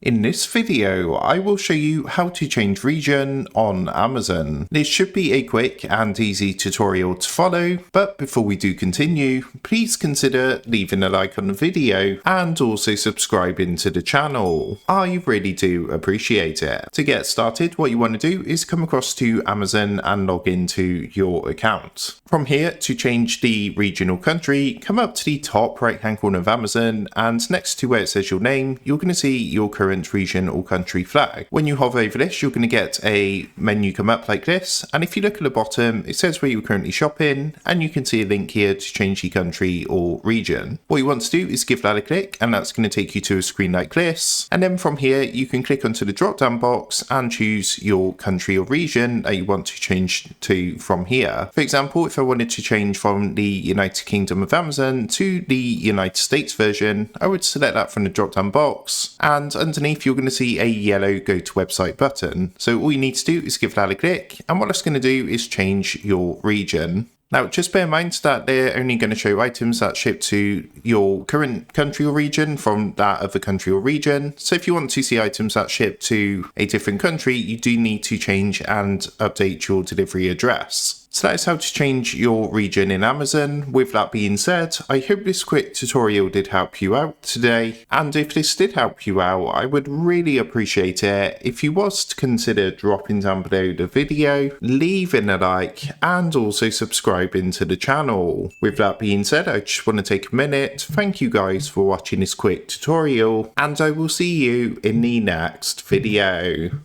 In this video, I will show you how to change region on Amazon. This should be a quick and easy tutorial to follow, but before we do continue, please consider leaving a like on the video and also subscribing to the channel. I really do appreciate it. To get started, what you want to do is come across to Amazon and log into your account. From here, to change the region or country, come up to the top right hand corner of Amazon, and next to where it says your name, you're going to see your current region or country flag. When you hover over this, you're going to get a menu come up like this, and if you look at the bottom, it says where you're currently shopping, and you can see a link here to change the country or region. What you want to do is give that a click, and that's going to take you to a screen like this, and then from here you can click onto the drop down box and choose your country or region that you want to change to from here. For example, if I wanted to change from the United Kingdom of Amazon to the United States version, I would select that from the drop down box, and underneath you're going to see a yellow go to website button. So all you need to do is give that a click, and what it's going to do is change your region. Now, just bear in mind that they're only going to show items that ship to your current country or region from that other country or region. So if you want to see items that ship to a different country, you do need to change and update your delivery address. So that is how to change your region in Amazon. With that being said, I hope this quick tutorial did help you out today. And if this did help you out, I would really appreciate it if you was to consider dropping down below the video, leaving a like, and also subscribing to the channel. With that being said, I just want to take a minute to thank you guys for watching this quick tutorial, and I will see you in the next video.